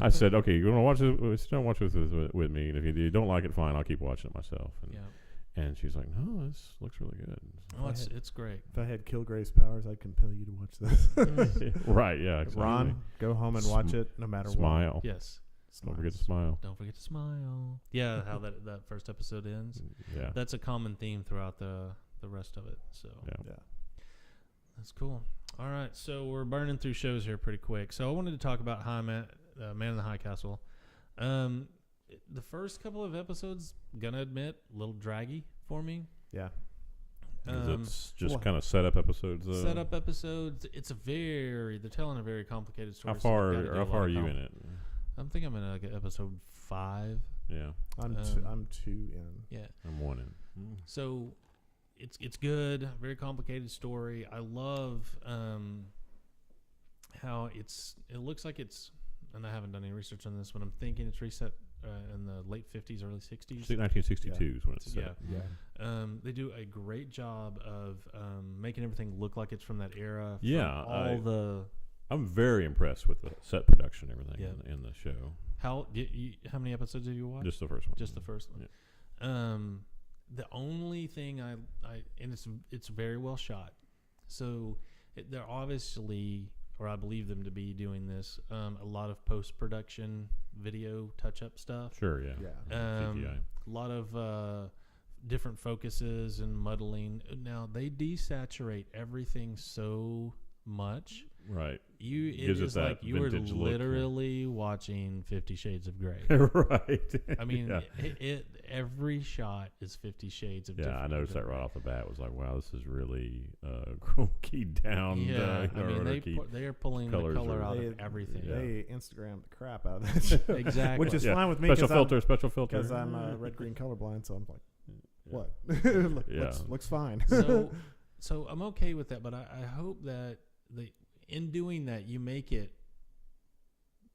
I said, okay, you're gonna watch this. Don't watch this with me. And if you don't like it, fine. I'll keep watching it myself. And, Yeah. and she's like, no, this looks really good. Oh, it's great. If I had Kilgrave's powers, I'd compel you to watch this. Right. Yeah. Exactly. Ron, go home and watch it no matter Smile. Yes. Don't forget to smile. Don't forget to smile. Yeah, how that first episode ends. Yeah. That's a common theme throughout the rest of it. So Yeah. what. Yeah. that's cool. All right, so we're burning through shows here pretty quick. So I wanted to talk about Man in the High Castle. The first couple of episodes, gonna admit, a little draggy for me. Yeah. It's just well, kind of setup episodes. Setup episodes. They're telling a very complicated story. How so far? they've gotta do How a lot far of are you in it? I think I'm in like episode 5. Yeah. I'm 2 in. Yeah. I'm 1 in. So it's good, very complicated story. I love how it looks like it's, and I haven't done any research on this, but I'm thinking it's reset in the late 50s, early 60s. 1962 is when it's set. Yeah. They do a great job of making everything look like it's from that era. from Yeah, I'm very impressed with the set production and everything in the show. How many episodes did you watch? Just the first one. Just the first one. the only thing I and it's very well shot. So they're obviously, or I believe them to be doing this, a lot of post-production video touch-up stuff. Sure, yeah. A lot of different focuses and muddling. Now they desaturate everything so much. Right. It Gives it is that like you were vintage look, yeah. literally watching 50 Shades of Grey. Right. I mean, yeah. every shot is 50 Shades of Yeah, different. I noticed that different- right off the bat. Was like, wow, this is really keyed down. Yeah, I mean, keyed. they are pulling the colors color are- out They- of everything. Yeah. They Instagrammed the crap out of that show. Exactly. Which is Yeah. fine with me Special because filter. because I'm red-green colorblind, so I'm like, Yeah. what? Yeah. looks fine. So I'm okay with that, but I hope that in doing that you make it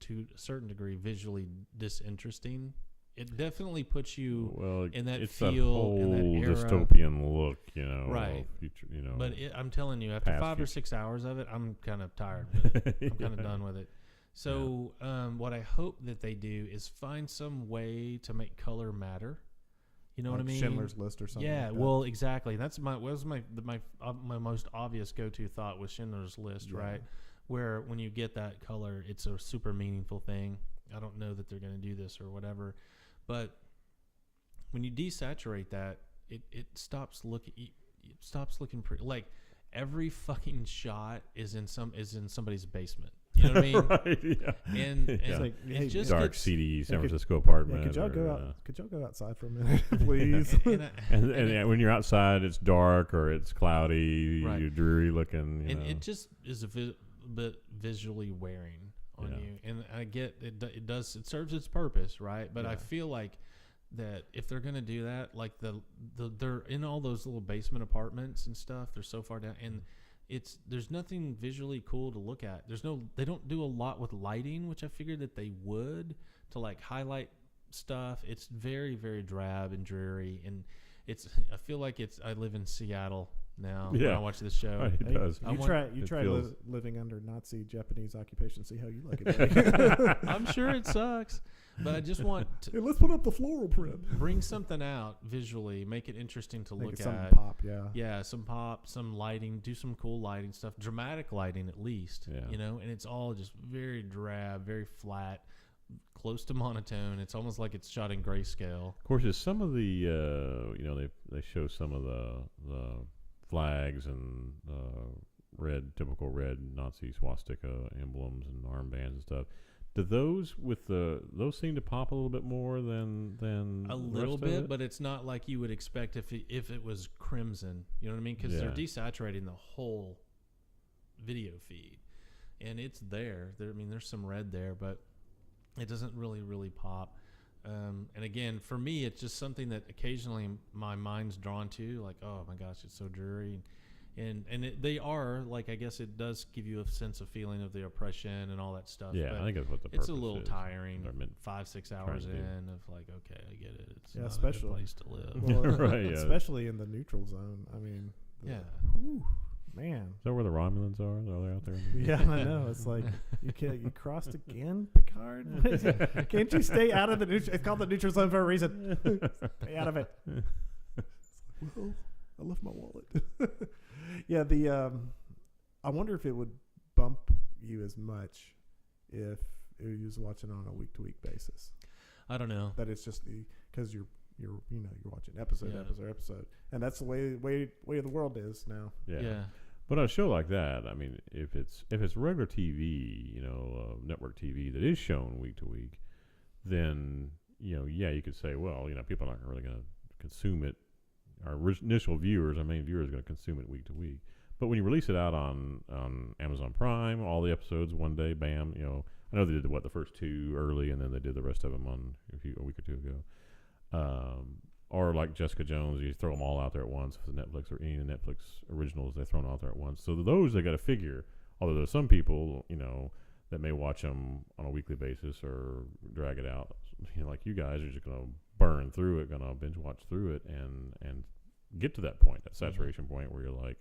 to a certain degree visually disinteresting. It definitely puts you Well, in that it's feel, that whole in that era. dystopian look, Right. of future, But I'm telling you, after past 5 or future. 6 hours of it, I'm kind of tired with it. I'm kind of done with it. So what I hope that they do is find some way to make color matter. You know what I Like mean? Schindler's List or something. Yeah, like that. well, exactly. That's my most obvious go-to thought was Schindler's List, Yeah. right? Where when you get that color, it's a super meaningful thing. I don't know that they're going to do this or whatever, but when you desaturate that, it stops looking pretty. Like every fucking shot is in somebody's basement. You know what I mean? right, yeah. And It's like, it hey, just Dark, gets, seedy San could- Francisco apartment. could y'all go or, out? Could y'all go outside for a minute, please? And yeah, when you're outside, it's dark or it's cloudy, Right. you're dreary looking. And it just is a bit visually wearing on Yeah. you. And I get it. It serves its purpose, right? But I Yeah. feel like that if they're gonna do that, like they're in all those little basement apartments and stuff. They're so far down, and there's nothing visually cool to look at. They don't do a lot with lighting, which I figured that they would to like highlight stuff. It's very, very drab and dreary, and I feel like I live in Seattle now when Yeah. I watch this show. Right, it Hey, does. I You want- try it feels- living under Nazi Japanese occupation. See how you like it. buddy. I'm sure it sucks, but I just want to Hey, let's put up the floral print. bring something out visually, make it interesting to Make look it something at. pop. Yeah. Yeah, some pop, some lighting, do some cool lighting stuff, dramatic lighting at least. Yeah. You know, and it's all just very drab, very flat, close to monotone. It's almost like it's shot in grayscale. Of course, is some of the they show some of the flags and typical red Nazi swastika emblems and armbands and stuff. Do those those seem to pop a little bit more than A the little rest of bit, it? but it's not like you would expect if it was crimson. You know what I mean? Because they're Yeah. desaturating the whole video feed, and it's there. There's some red there, but it doesn't really pop. And again, for me, it's just something that occasionally my mind's drawn to. Like, oh my gosh, it's so dreary. And they are like, I guess it does give you a sense of feeling of the oppression and all that stuff. Yeah, but I think that's what the it's purpose a little is. tiring. They're meant 5-6 hours to do. in of like, okay, I get it. It's Yeah, not a especially- good place to live. Well, Right, yeah. Especially in the neutral zone. I mean. Yeah. Whew, man. Is that where the Romulans are? Are they out there? Yeah, I know. It's like you crossed again, Picard. What is it? Can't you stay out of the neutral? It's called the neutral zone for a reason. Stay out of it. Well, I left my wallet. Yeah, I wonder if it would bump you as much if you was watching on a week to week basis. I don't know. That it's just because you're watching episode, and that's the way the world is now. Yeah. But on a show like that, I mean, if it's regular TV, network TV that is shown week to week, then you could say, well, people aren't really going to consume it. Our initial viewers, our main viewers, are going to consume it week to week. But when you release it out on Amazon Prime, all the episodes one day, bam, I know they did the first 2 early, and then they did the rest of them on a week or 2 ago. Or like Jessica Jones, you throw them all out there at once. For Netflix or any of the Netflix originals, they throw them out there at once. So those they got to figure. Although there's some people, that may watch them on a weekly basis or drag it out. Like you guys are just gonna burn through it, gonna binge watch through it, and get to that point, that saturation point where you're like,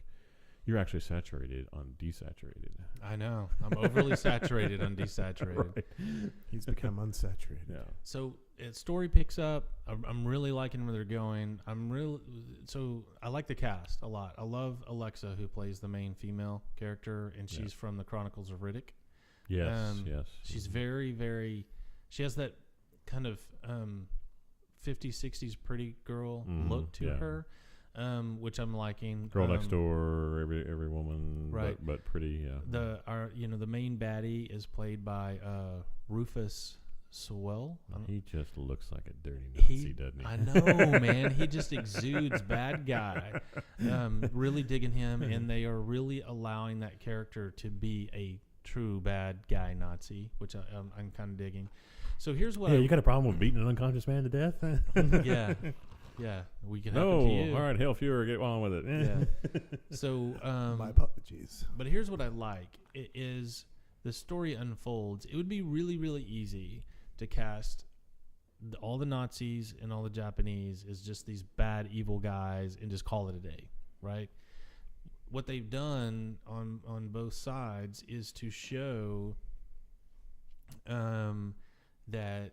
You're actually saturated on desaturated. I know. I'm overly saturated on desaturated. Right. He's become unsaturated. Yeah. So story picks up. I'm really liking where they're going. So I like the cast a lot. I love Alexa, who plays the main female character, and she's from the Chronicles of Riddick. Yes. Yes. She's very, very. She has that kind of 50s, 60s pretty girl look to her, which I'm liking. Girl next door, every woman, right? But pretty. Yeah. The main baddie is played by Rufus Sewell. He just looks like a dirty Nazi, doesn't he? I know, man. He just exudes bad guy. Really digging him, and they are really allowing that character to be a true bad guy Nazi, which I'm kind of digging. So here's what. Yeah, you got a problem with beating an unconscious man to death? Yeah. We can happen to you. All right, Hell Fuhrer, get on with it. Yeah. So, my apologies. But here's what I like: it is the story unfolds. It would be really, really easy to cast all the Nazis and all the Japanese as just these bad, evil guys and just call it a day, right? What they've done on both sides is to show that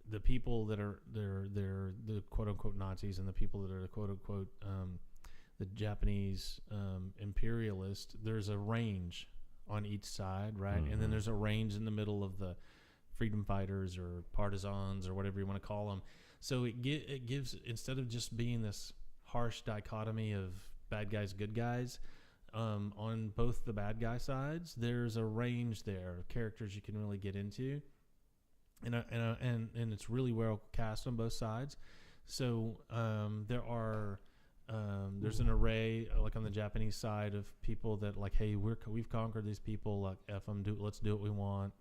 the people that are they're the quote unquote Nazis and the people that are the quote unquote the Japanese imperialists, there's a range on each side, right? And then there's a range in the middle of the freedom fighters or partisans or whatever you want to call them. So it gives, instead of just being this harsh dichotomy of bad guys, good guys, on both the bad guy sides, there's a range there of characters you can really get into, and it's really well cast on both sides. So there's an array, like on the Japanese side, of people that like, hey, we've conquered these people, like F them, let's do what we want.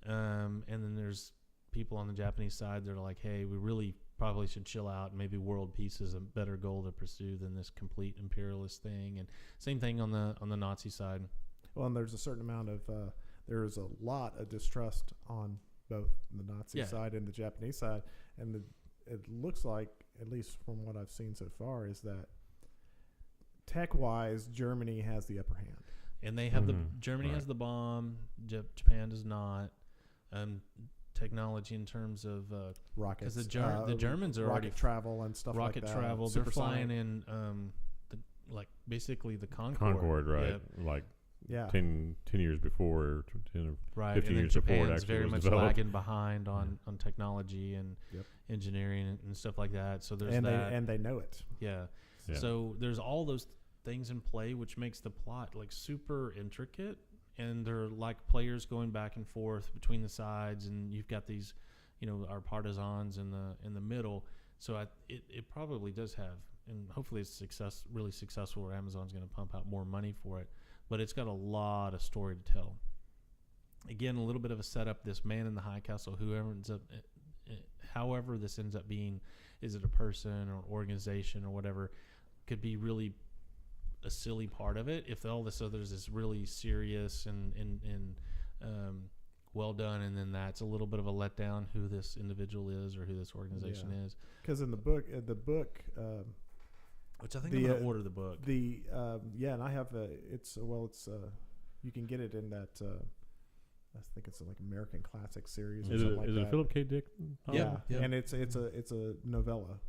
And then there's people on the Japanese side that are like, hey, we really probably should chill out. Maybe world peace is a better goal to pursue than this complete imperialist thing. And same thing on the Nazi side. Well, and there's a certain amount of there's a lot of distrust on both the Nazi side and the Japanese side, and it looks like, at least from what I've seen so far, is that tech-wise, Germany has the upper hand. And they have Germany has the bomb. Japan does not. Technology in terms of rockets, because the Germans are rocket already travel and stuff like that. Rocket travel. They're flying in basically the Concorde, right? Like 10 years before, 10 or 15 years before it actually very was much developed. lagging behind on technology and engineering and stuff like that. So there's that. And they know it. Yeah. So there's all those things in play, which makes the plot like super intricate. And they're like players going back and forth between the sides, and you've got these, our partisans in the middle. So it probably does have, and hopefully it's really successful, where Amazon's going to pump out more money for it. But it's got a lot of story to tell. Again, a little bit of a setup. This man in the high castle, however this ends up being, is it a person or organization or whatever, could be really a silly part of it if all this others is really serious and well done, and then that's a little bit of a letdown who this individual is or who this organization is. Because in the book, which I think I'm going to order the book. And I have you can get it in that. I think it's like American Classic series. Or Is something it like is that. it a Philip K. Dick? Yeah. And it's a novella.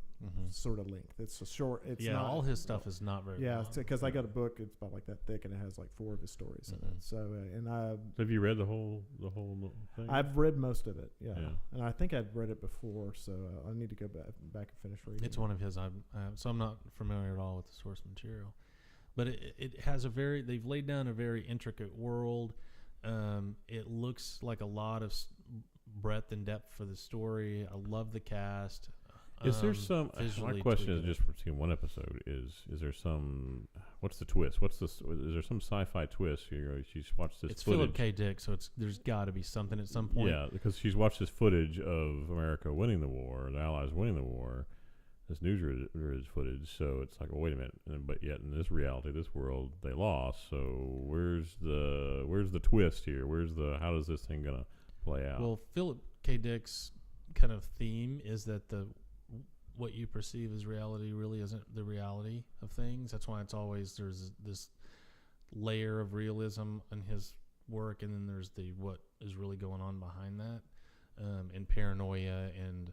Sort of length. It's a short. It's not, all his stuff is not very. Yeah, long. because I got a book. It's about like that thick, and it has like 4 of his stories in it. So, Have you read the whole thing? I've read most of it. Yeah. And I think I'd read it before, so I need to go back and finish reading. It's one of his. So I'm not familiar at all with the source material, but it has they've laid down a very intricate world. It looks like a lot of breadth and depth for the story. I love the cast. Is there some? My question is just from seeing one episode. Is there some? What's the twist? What's this? Is there some sci-fi twist? She's watched this. It's footage. Philip K. Dick, so there's got to be something at some point. Yeah, because she's watched this footage of America winning the war, the Allies winning the war. This news footage. So it's like, well, wait a minute. But yet in this reality, this world, they lost. So where's the twist here? How is this thing gonna play out? Well, Philip K. Dick's kind of theme is that what you perceive as reality really isn't the reality of things. That's why it's always there's this layer of realism in his work, and then there's the what is really going on behind that, and paranoia and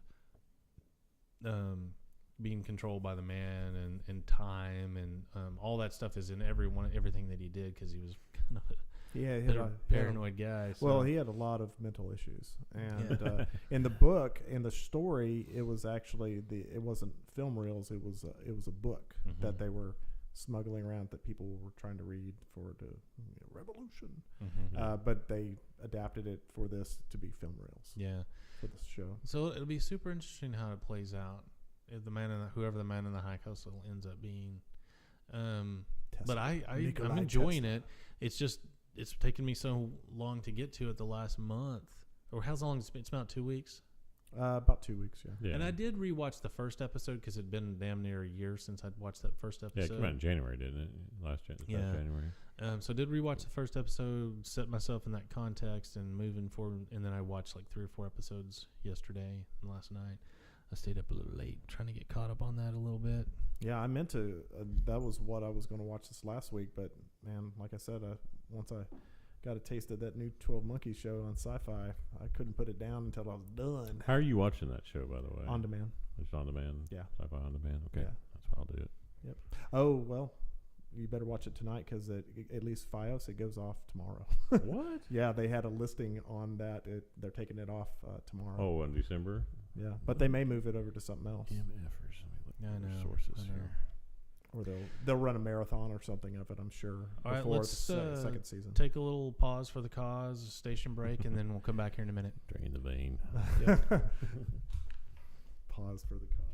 being controlled by the man and time and all that stuff is in everything that he did, because he was kind of a paranoid guy. So. Well, he had a lot of mental issues, and in the book, in the story, it was actually it wasn't film reels. It was a book that they were smuggling around that people were trying to read for the revolution. But they adapted it for this to be film reels. Yeah, for this show. So it'll be super interesting how it plays out. If whoever the man in the high castle ends up being. But I'm enjoying it. It's just it's taken me so long to get to it the last month. Or how long it's been? It's about 2 weeks. About 2 weeks, yeah. And I did rewatch the first episode because it'd been damn near a year since I'd watched that first episode. Yeah, it came out in January, didn't it? Last January. So I did rewatch the first episode, set myself in that context, and moving forward. And then I watched like 3 or 4 episodes yesterday and last night. I stayed up a little late trying to get caught up on that a little bit. Yeah, I meant to. That was what I was going to watch this last week, but man, like I said, once I got a taste of that new 12 Monkeys show on Sci-Fi, I couldn't put it down until I was done. How are you watching that show, by the way? On demand. It's on demand? Yeah. Sci-Fi on demand? Okay. Yeah. That's how I'll do it. Yep. Oh, well, you better watch it tonight because at least FiOS, it goes off tomorrow. What? Yeah, they had a listing on that. They're taking it off tomorrow. Oh, in December? Yeah, but they may move it over to something else. MFers. Let me look I at know, sources I know. here. Or they'll run a marathon or something of it, I'm sure, All right, before let's the second season. take a little pause for the cause, station break, and then we'll come back here in a minute. Drain the vein. Pause for the cause.